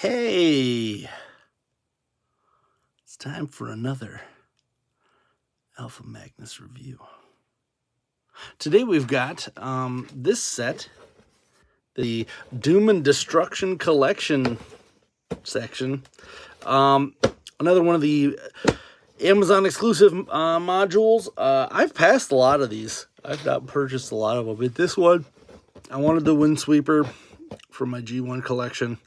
Hey, it's time for another Alpha Magnus review. Today we've got this set, the Doom and Destruction Collection section. Another one of the Amazon exclusive modules. I've passed a lot of these. I've not purchased a lot of them, but this one, I wanted the Windsweeper for my G1 collection.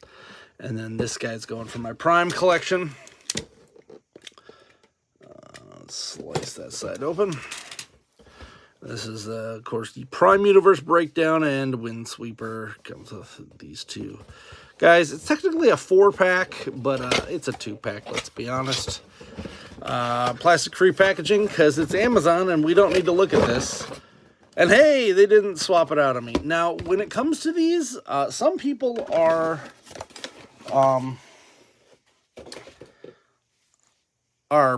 And then this guy's going for my Prime collection. Let's slice that side open. This is, of course, the Prime Universe Breakdown and Windsweeper. Comes with these two guys. It's technically a 4-pack, but it's a 2-pack, let's be honest. Plastic-free packaging, because it's Amazon, and we don't need to look at this. And hey, they didn't swap it out on me. Now, when it comes to these, some people are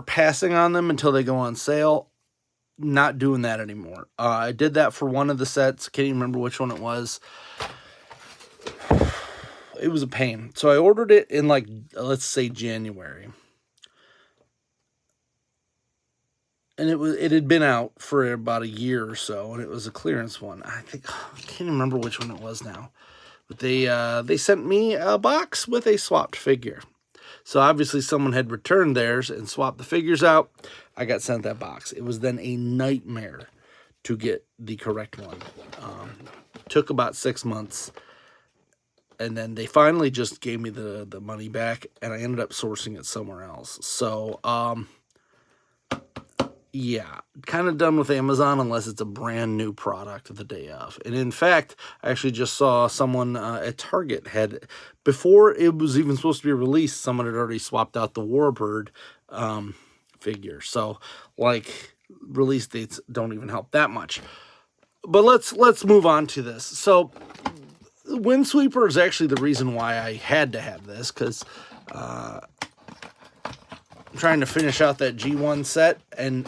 passing on them until they go on sale. Not doing that anymore. I did that for one of the sets. Can't even remember which one it was. It was a pain. So I ordered it in, like, let's say January. And it had been out for about a year or so, and it was a clearance one. I can't even remember which one it was now. But they sent me a box with a swapped figure. So obviously someone had returned theirs and swapped the figures out. I got sent that box. It was then a nightmare to get the correct one. Took about 6 months. And then they finally just gave me the money back, and I ended up sourcing it somewhere else. So, yeah, kind of done with Amazon unless it's a brand new product the day of. And in fact, I actually just saw someone at Target before it was even supposed to be released, someone had already swapped out the Warbird figure. So, like, release dates don't even help that much. But let's move on to this. So, Windsweeper is actually the reason why I had to have this, because trying to finish out that G1 set, and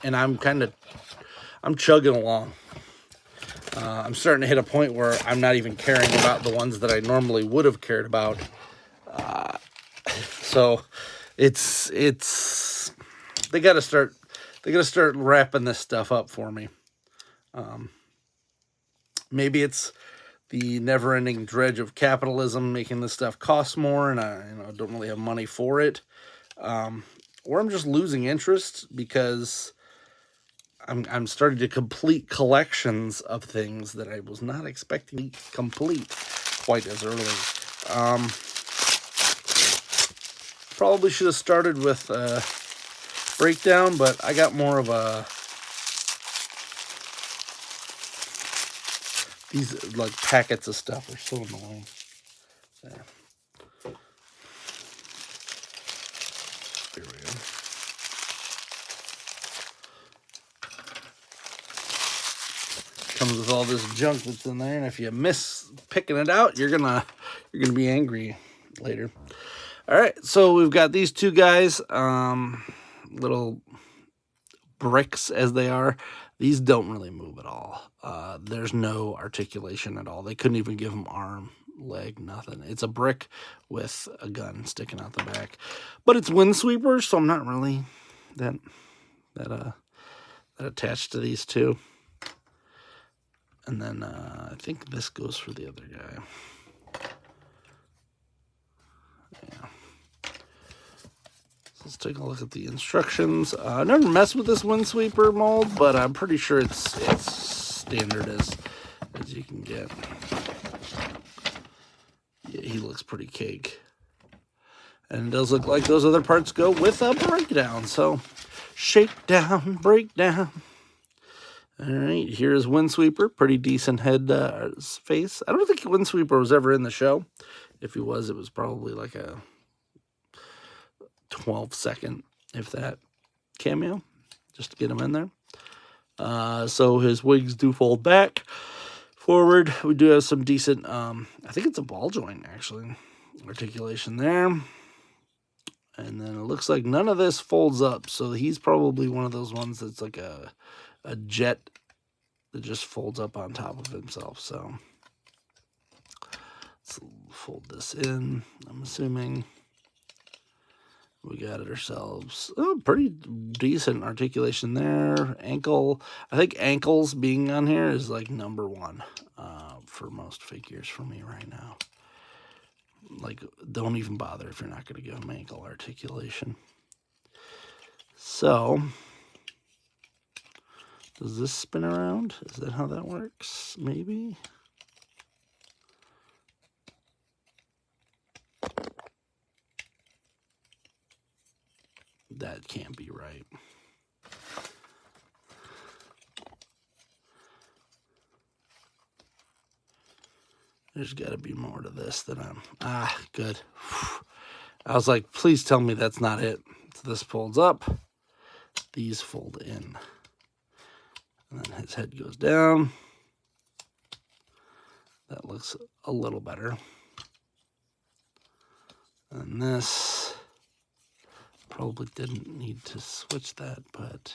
I'm chugging along. I'm starting to hit a point where I'm not even caring about the ones that I normally would have cared about. So it's they got to start wrapping this stuff up for me. Maybe it's the never-ending dredge of capitalism making this stuff cost more, and I don't really have money for it. Or I'm just losing interest because I'm starting to complete collections of things that I was not expecting to complete quite as early. Probably should have started with Breakdown, but I got more of these like packets of stuff are so annoying. There. There we go. Comes with all this junk that's in there, and if you miss picking it out, you're gonna be angry later. All right, so we've got these two guys, little bricks as they are. These don't really move at all. There's no articulation at all. They couldn't even give them arm, leg, nothing. It's a brick with a gun sticking out the back. But it's Windsweeper, so I'm not really that attached to these two. And then I think this goes for the other guy. Yeah. So let's take a look at the instructions. I never messed with this Windsweeper mold, but I'm pretty sure it's standard as you can get. Yeah, he looks pretty cake. And it does look like those other parts go with a breakdown. So, shakedown, breakdown. All right, here's Windsweeper. Pretty decent head face. I don't think Windsweeper was ever in the show. If he was, it was probably like a 12-second, if that, cameo, just to get him in there. So his wings do fold back. Forward, we do have some decent, I think it's a ball joint, actually, articulation there. And then it looks like none of this folds up, so he's probably one of those ones that's like a jet that just folds up on top of himself. So Let's fold this in. I'm assuming we got it ourselves. Oh, pretty decent articulation there. Ankle. I think ankles being on here is like #1 for most figures for me right now. Like, don't even bother if you're not going to give them ankle articulation. So, does this spin around? Is that how that works? Maybe? That can't be right. There's got to be more to this than I'm... good. I was like, please tell me that's not it. So this folds up. These fold in. And then his head goes down. That looks a little better. And this... probably didn't need to switch that, but...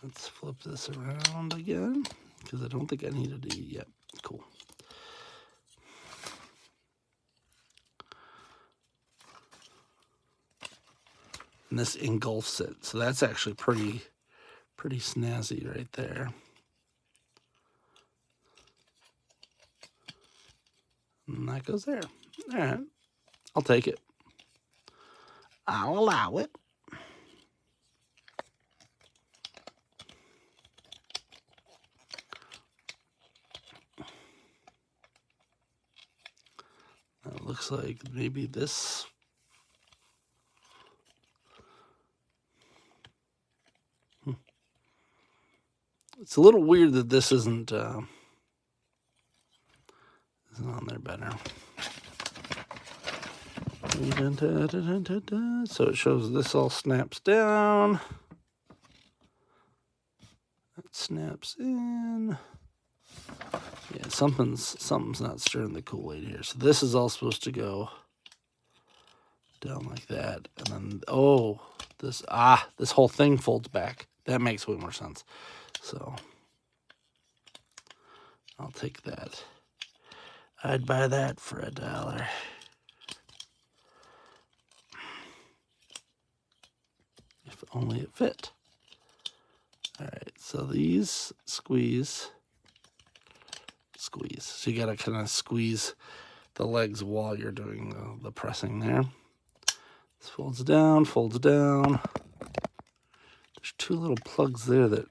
let's flip this around again, because I don't think I needed to eat yet. Cool. And this engulfs it, so that's actually pretty snazzy right there. And that goes there. All right, I'll take it. I'll allow it. It looks like maybe this. It's a little weird that this isn't on there better. So it shows this all snaps down. That snaps in. Yeah, something's not stirring the Kool-Aid here. So this is all supposed to go down like that, and then this whole thing folds back. That makes way more sense. So I'll take that. I'd buy that for $1. If only it fit. All right, so these squeeze. So you gotta kind of squeeze the legs while you're doing the pressing there. This folds down, folds down. There's 2 little plugs there that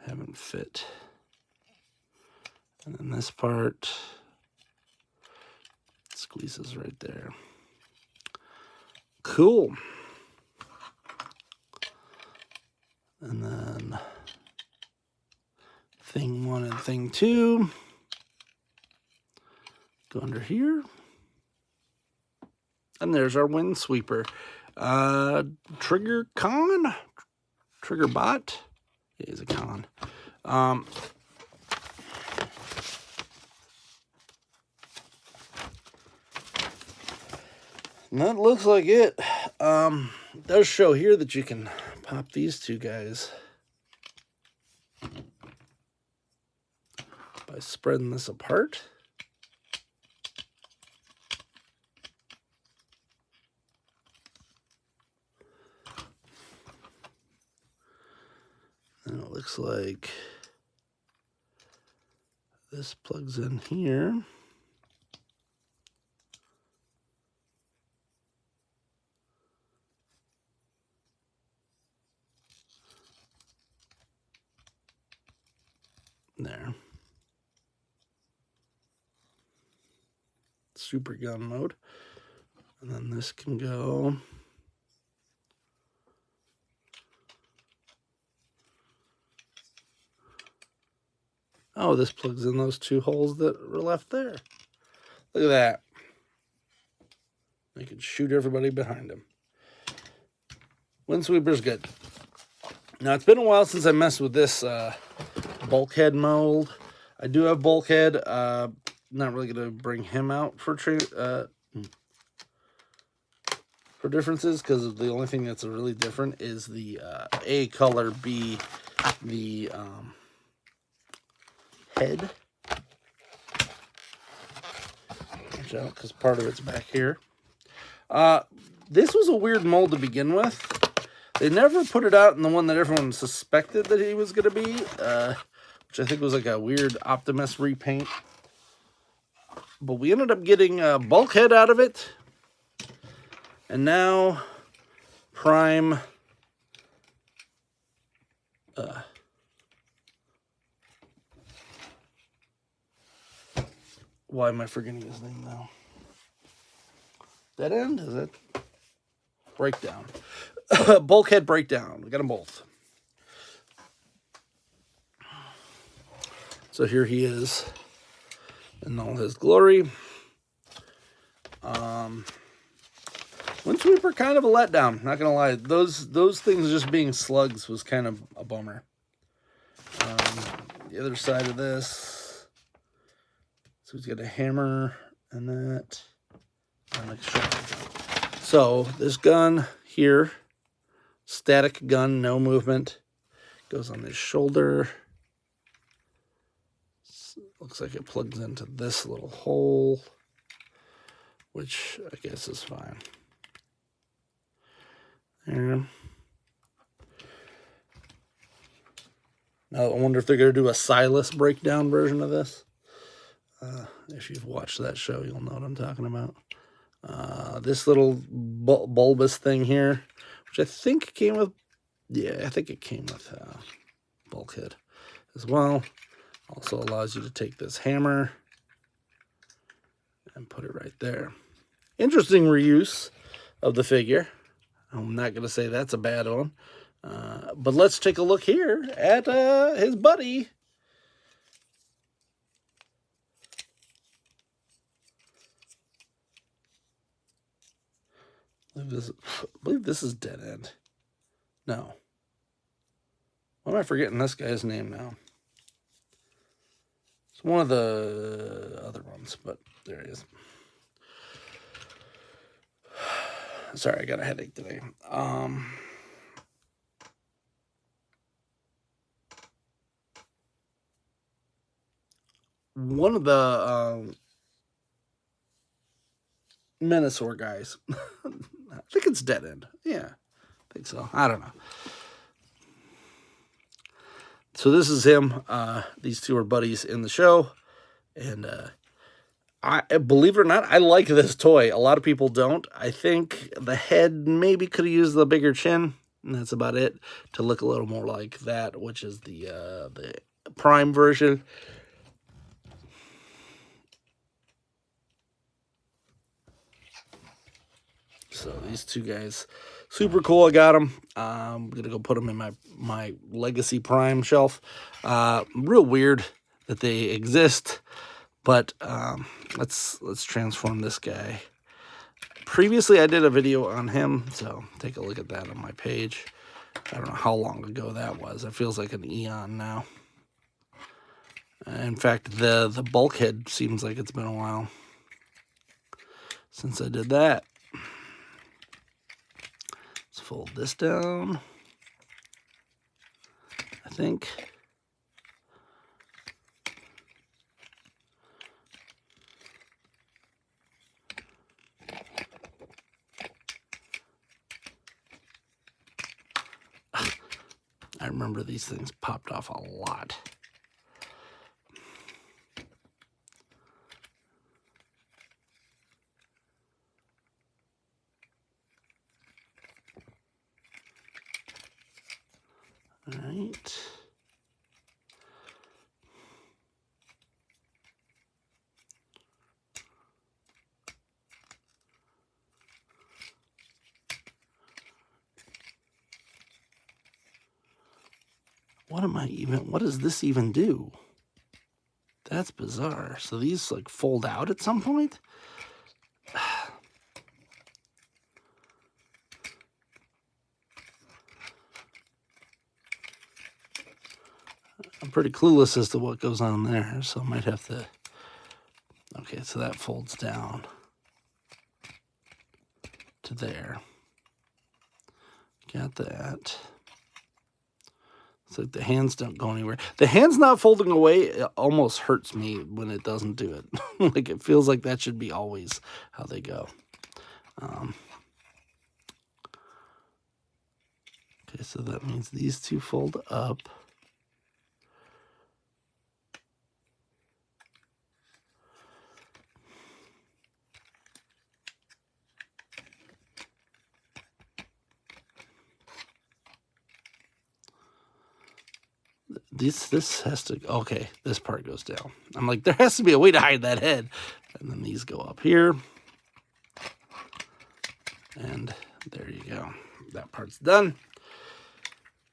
haven't fit. And then this part squeezes right there. Cool. And then thing 1 and thing 2 go under here. And there's our Windsweeper. Trigger bot. Yeah, he's a con. And that looks like it. It does show here that you can pop these 2 guys by spreading this apart. And it looks like this plugs in here. There. Super gun mode. And then this can go. Oh, this plugs in those 2 holes that were left there. Look at that. They can shoot everybody behind him. Windsweeper's good. Now, it's been a while since I messed with this bulkhead mold. I do have bulkhead. Not really going to bring him out for for differences, because the only thing that's really different is the A color, B the head. Watch out, because part of it's back here. This was a weird mold to begin with. They never put it out in the one that everyone suspected that he was going to be, which I think was like a weird Optimus repaint. But we ended up getting a Bulkhead out of it. And now Prime... why am I forgetting his name now? Dead End? Is it? Breakdown. Bulkhead Breakdown. We got them both. So here he is in all his glory. Windsweeper, kind of a letdown, not gonna lie. Those things just being slugs was kind of a bummer. The other side of this, so he's got a hammer and that. So this gun here, static gun, no movement, goes on his shoulder. Looks like it plugs into this little hole, which I guess is fine. There. Now I wonder if they're going to do a Silas breakdown version of this. If you've watched that show, you'll know what I'm talking about. This little bulbous thing here, which I think came with, yeah, I think it came with Bulkhead as well. Also allows you to take this hammer and put it right there. Interesting reuse of the figure. I'm not going to say that's a bad one. But let's take a look here at his buddy. I believe this is Dead End. No. Why am I forgetting this guy's name now? It's one of the other ones, but there it is. Sorry, I got a headache today. One of the Menosaur guys. I think it's Dead End. Yeah, I think so. I don't know. So this is him. These two are buddies in the show. And I believe it or not, I like this toy. A lot of people don't. I think the head maybe could have used the bigger chin. And that's about it. To look a little more like that, which is the Prime version. So these two guys, super cool. I got them. I'm gonna go put them in my Legacy Prime shelf. Real weird that they exist, but let's transform this guy. Previously, I did a video on him, so take a look at that on my page. I don't know how long ago that was. It feels like an eon now. In fact, the Bulkhead seems like it's been a while since I did that. Let's fold this down, I think. I remember these things popped off a lot. All right. What does this even do? That's bizarre. So these like fold out at some point? I'm pretty clueless as to what goes on there, so I might have to... Okay, so that folds down to there. Got that. It's like the hands don't go anywhere. The hand's not folding away. It almost hurts me when it doesn't do it. Like it feels like that should be always how they go. Okay, so that means these two fold up. This has to, okay, this part goes down. I'm like, there has to be a way to hide that head. And then these go up here. And there you go. That part's done.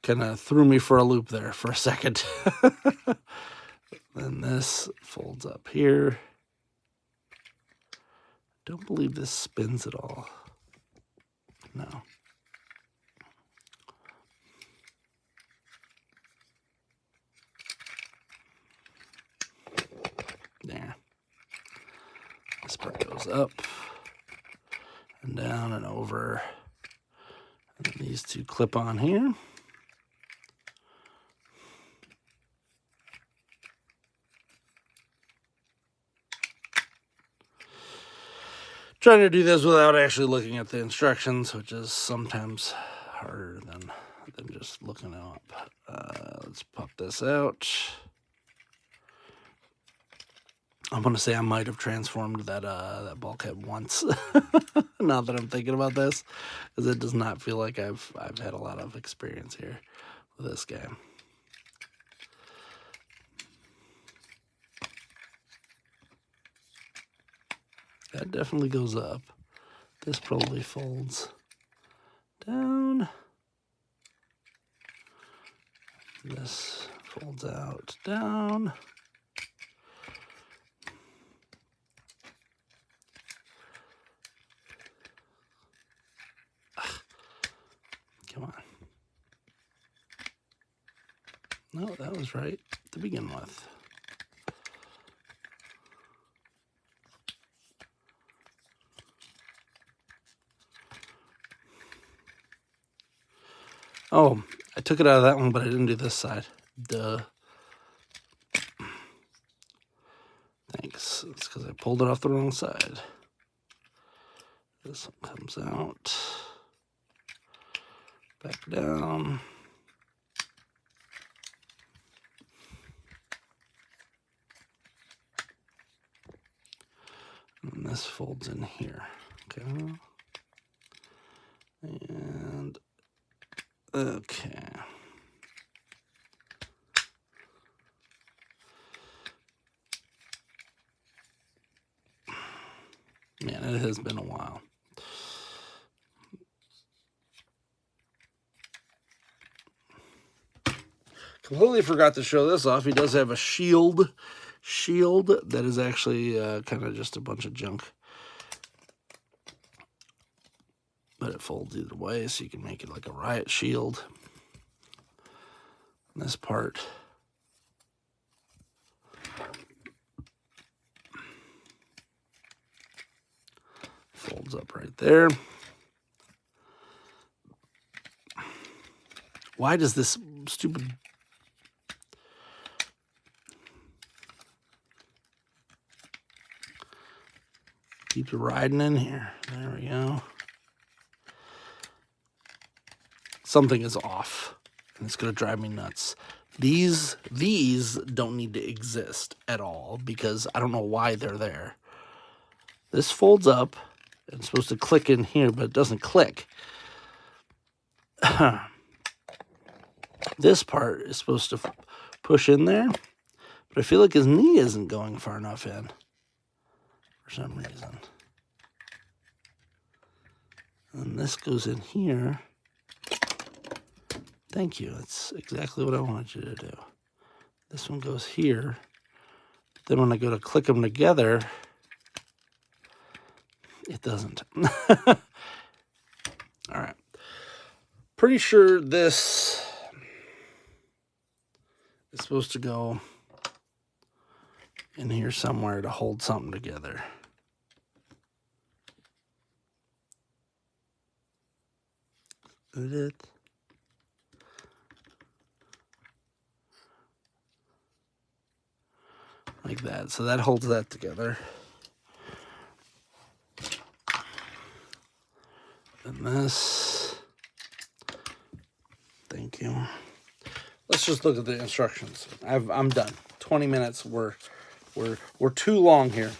Kind of threw me for a loop there for a second. Then this folds up here. Don't believe this spins at all. No. There. This part goes up and down and over. And then these two clip on here. Trying to do this without actually looking at the instructions, which is sometimes harder than just looking up. Let's pop this out. I'm going to say I might have transformed that bulkhead once. Now that I'm thinking about this, because it does not feel like I've had a lot of experience here with this game. That definitely goes up. This probably folds down. This folds out, down. Come on. No, that was right to begin with. Oh, I took it out of that one, but I didn't do this side. Duh. Thanks. It's because I pulled it off the wrong side. This one comes out. Back down. And this folds in here. Okay. And okay. Man, it has been a while. Completely forgot to show this off. He does have a shield that is actually kind of just a bunch of junk. But it folds either way, so you can make it like a riot shield. And this part folds up right there. Why does this stupid keep riding in here? There we go. Something is off, and it's going to drive me nuts. These don't need to exist at all because I don't know why they're there. This folds up. It's supposed to click in here, but it doesn't click. This part is supposed to push in there, but I feel like his knee isn't going far enough in for some reason. And this goes in here. Thank you. That's exactly what I wanted you to do. This one goes here. Then when I go to click them together, it doesn't. All right. Pretty sure this is supposed to go in here somewhere to hold something together. Is it? like that. So that holds that together. And this, thank you. Let's just look at the instructions. I'm done. 20 minutes. We're too long here.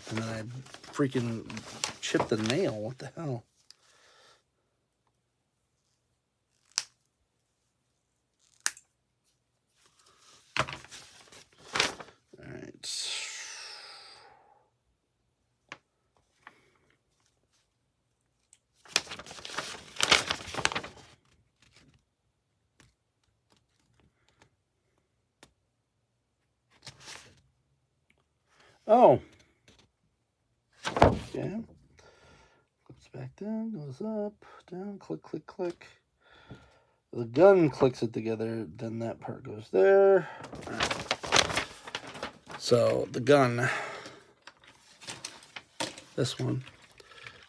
And then I freaking chipped the nail. What the hell? All right. Oh. Okay. Clicks back down, goes up, down, click, click, click. The gun clicks it together, then that part goes there. All right. So the gun, this one,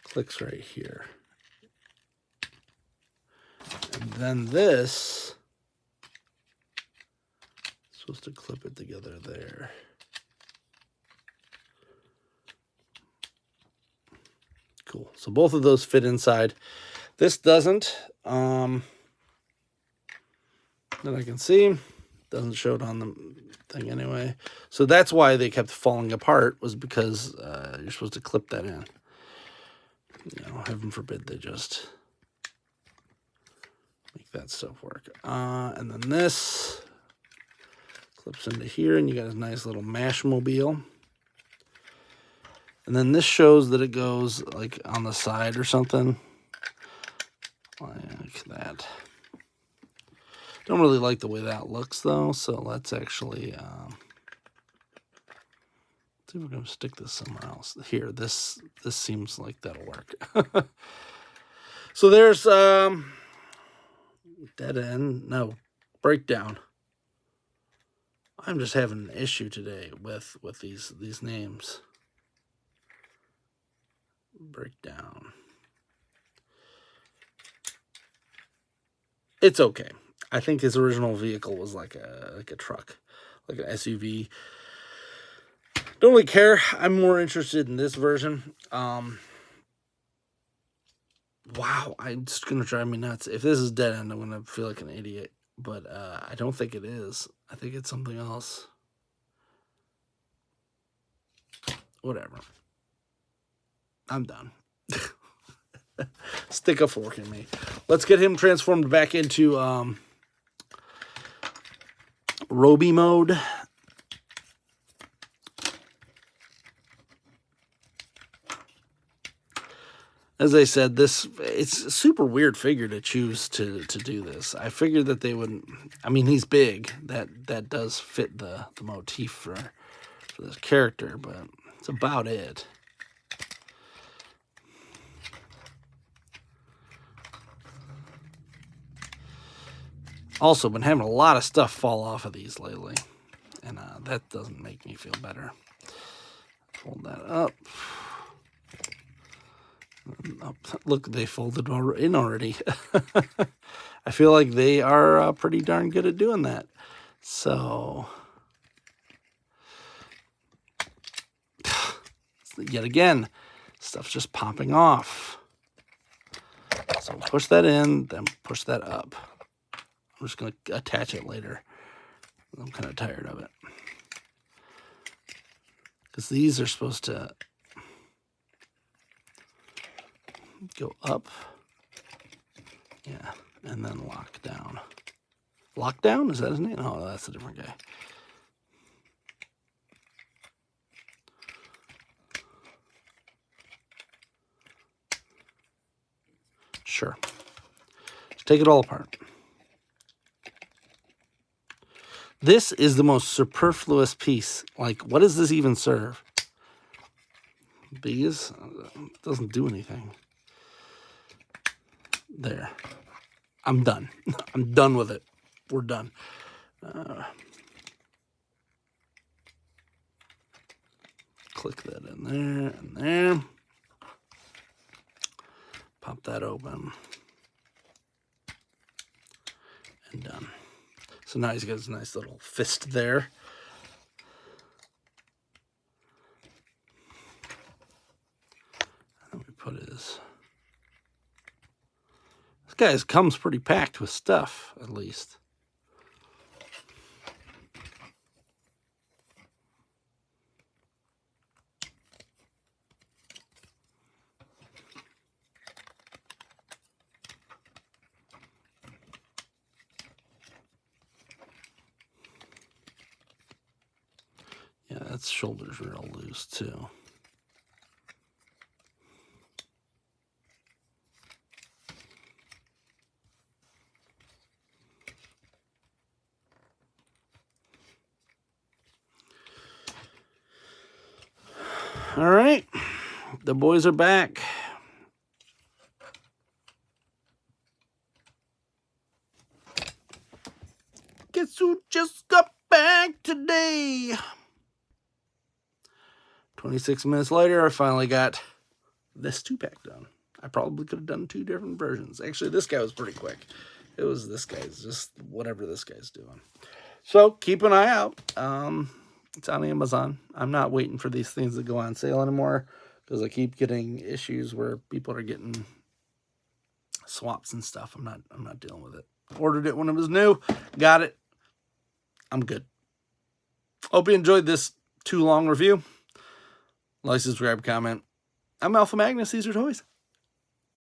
clicks right here. And then this is supposed to clip it together there. Cool. So both of those fit inside. This doesn't. That I can see. Doesn't show it on the thing anyway. So that's why they kept falling apart, was because you're supposed to clip that in. You know, heaven forbid they just make that stuff work. And then this clips into here, and you got a nice little mash-mobile. And then this shows that it goes like on the side or something. Like that. Don't really like the way that looks though, so let's actually see if we're going to stick this somewhere else. Here, this seems like that'll work. So there's dead end, no, breakdown. I'm just having an issue today with these names. Breakdown. It's okay. I think his original vehicle was like a truck, like an SUV. Don't really care. I'm more interested in this version. Wow, it's gonna drive me nuts. If this is dead end, I'm gonna feel like an idiot. But I don't think it is. I think it's something else. Whatever. I'm done. Stick a fork in me. Let's get him transformed back into Roby mode. As I said, it's a super weird figure to choose to do this. I figured that they would. I mean, he's big. That does fit the motif for this character, but it's about it. Also, been having a lot of stuff fall off of these lately, and that doesn't make me feel better. Fold that up. Look, they folded in already. I feel like they are pretty darn good at doing that. So, yet again, stuff's just popping off. So push that in, then push that up. I'm just going to attach it later. I'm kind of tired of it. Because these are supposed to go up. Yeah, and then lock down. Lockdown? Is that his name? Oh, that's a different guy. Sure. Let's take it all apart. This is the most superfluous piece. Like, what does this even serve? These doesn't do anything. There. I'm done. I'm done with it. We're done. Click that in there and there. Pop that open. And done. So now he's got his nice little fist there. And we put his... This guy comes pretty packed with stuff, at least. Yeah, that shoulder's real loose, too. All right, the boys are back. Guess who just got back today? 26 minutes later, I finally got this 2-pack done. I probably could have done 2 different versions. Actually, this guy was pretty quick. It was this guy's, just whatever this guy's doing. So keep an eye out. It's on Amazon. I'm not waiting for these things to go on sale anymore because I keep getting issues where people are getting swaps and stuff. I'm not dealing with it. Ordered it when it was new. Got it. I'm good. Hope you enjoyed this too long review. Like, subscribe, comment. I'm Alpha Magnus. These are toys.